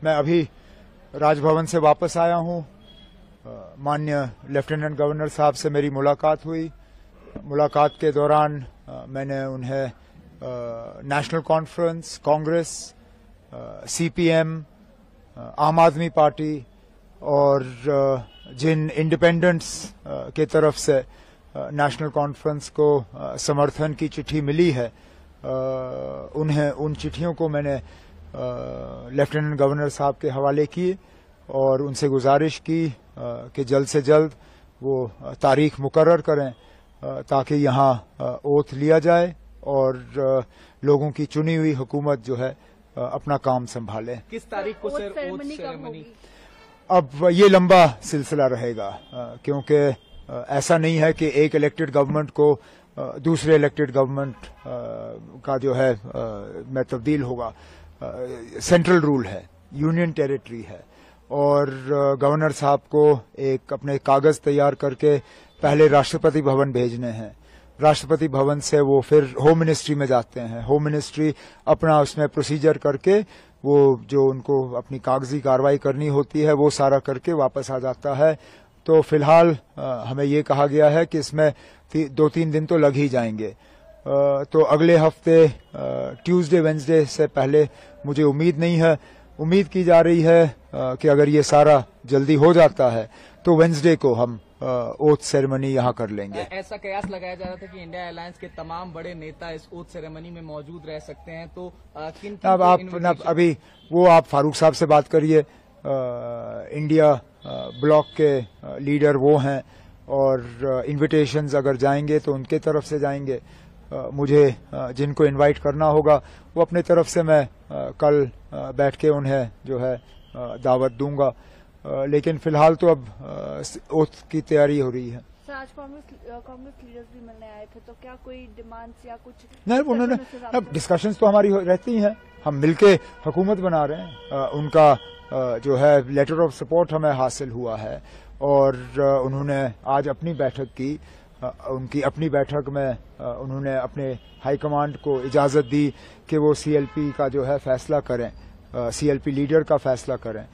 मैं अभी राजभवन से वापस आया हूं। माननीय लेफ्टिनेंट गवर्नर साहब से मेरी मुलाकात हुई। मुलाकात के दौरान मैंने उन्हें नेशनल कॉन्फ्रेंस, कांग्रेस, सीपीएम, आम आदमी पार्टी और जिन इंडिपेंडेंट्स के तरफ से नेशनल कॉन्फ्रेंस को समर्थन की चिट्ठी मिली है, उन्हें उन चिट्ठियों को मैंने लेफ्टिनेंट गवर्नर साहब के हवाले किए और उनसे गुजारिश की कि जल्द से जल्द वो तारीख मुकर्रर करें ताकि यहाँ ओथ लिया जाए और लोगों की चुनी हुई हुकूमत जो है अपना काम संभाले। किस तारीख को सर ओथ सेरेमनी? अब ये लंबा सिलसिला रहेगा क्योंकि ऐसा नहीं है कि एक इलेक्टेड गवर्नमेंट को दूसरे इलेक्टेड गवर्नमेंट का जो है में तब्दील होगा। सेंट्रल रूल है, यूनियन टेरिटरी है और गवर्नर साहब को एक अपने कागज तैयार करके पहले राष्ट्रपति भवन भेजने हैं। राष्ट्रपति भवन से वो फिर होम मिनिस्ट्री में जाते हैं। होम मिनिस्ट्री अपना उसमें प्रोसीजर करके वो जो उनको अपनी कागजी कार्रवाई करनी होती है वो सारा करके वापस आ जाता है। तो फिलहाल हमें ये कहा गया है कि इसमें 2-3 दिन तो लग ही जाएंगे। तो अगले हफ्ते ट्यूसडे वेंसडे से पहले मुझे उम्मीद नहीं है। उम्मीद की जा रही है कि अगर ये सारा जल्दी हो जाता है तो वेंसडे को हम ओथ सेरेमनी यहाँ कर लेंगे। ऐसा कयास लगाया जा रहा था कि इंडिया अलायंस के तमाम बड़े नेता इस ओथ सेरेमनी में मौजूद रह सकते हैं, तो किन अब आप अभी वो आप फारूक साहब से बात करिए। इंडिया ब्लॉक के लीडर वो हैं और इन्विटेशंस अगर जाएंगे तो उनके तरफ से जाएंगे। मुझे जिनको इनवाइट करना होगा वो अपने तरफ से मैं कल बैठ के उन्हें जो है दावत दूंगा। लेकिन फिलहाल तो अब ओथ की तैयारी हो रही है। सर, आज कांग्रेस लीडर्स भी मिलने आए थे, तो क्या कोई डिमांड्स या कुछ नहीं? उन्होंने अब डिस्कशंस तो हमारी रहती हैं, हम मिलके हुकूमत बना रहे हैं। उनका जो है लेटर ऑफ सपोर्ट हमें हासिल हुआ है और उन्होंने आज अपनी बैठक की। उनकी अपनी बैठक में उन्होंने अपने हाईकमांड को इजाजत दी कि वो सीएलपी का जो है फैसला करें, सीएलपी लीडर का फैसला करें।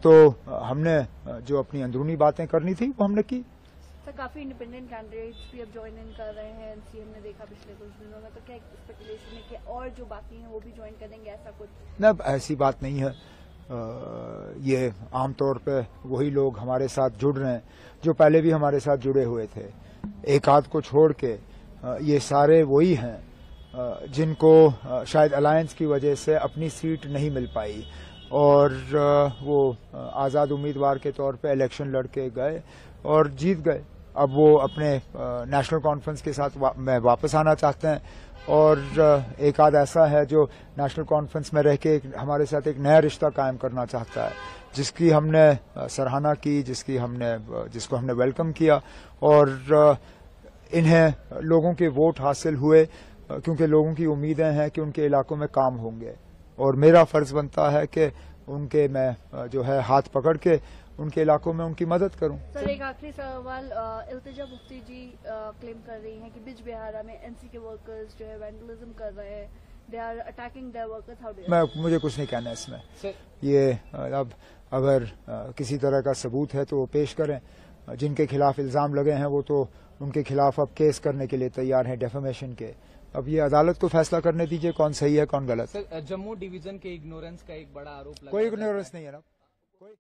तो हमने जो अपनी अंदरूनी बातें करनी थी वो हमने की। सर, काफी इंडिपेंडेंट कैंडिडेट्स भी अब ज्वाइन इन कर रहे हैं। एनसीएम ने देखा पिछले कुछ दिनों में, तो क्या स्पेकुलेशन है कि और जो बाकी हैं वो भी ज्वाइन करेंगे, ऐसा कुछ? न, ऐसी बात नहीं है। ये आमतौर पे वही लोग हमारे साथ जुड़ रहे हैं जो पहले भी हमारे साथ जुड़े हुए थे। एक आध को छोड़ के ये सारे वही हैं जिनको शायद अलायंस की वजह से अपनी सीट नहीं मिल पाई और वो आज़ाद उम्मीदवार के तौर पे इलेक्शन लड़के गए और जीत गए। अब वो अपने नेशनल कॉन्फ्रेंस के साथ में वापस आना चाहते हैं और एक आध ऐसा है जो नेशनल कॉन्फ्रेंस में रह के हमारे साथ एक नया रिश्ता कायम करना चाहता है, जिसकी हमने सराहना की, जिसको हमने वेलकम किया और इन्हें लोगों के वोट हासिल हुए क्योंकि लोगों की उम्मीदें हैं कि उनके इलाकों में काम होंगे और मेरा फर्ज बनता है कि उनके मैं जो है हाथ पकड़ के उनके इलाकों में उनकी मदद करूं। सर, एक आखिरी सवाल। इल्तिजा मुफ्ती जी क्लेम कर रही हैं कि बिजबिहारा में एनसी के वर्कर्स जो है वैंडलिज्म कर रहे हैं, they are attacking their workers. मुझे कुछ नहीं कहना इसमें। ये अब अगर किसी तरह का सबूत है तो वो पेश करें। जिनके खिलाफ इल्जाम लगे हैं वो तो उनके खिलाफ अब केस करने के लिए तैयार हैं, डेफेमेशन के। अब ये अदालत को फैसला करने दीजिए कौन सही है कौन गलत। जम्मू डिवीजन के इग्नोरेंस का एक बड़ा आरोप लगा। कोई इग्नोरेंस नहीं है ना।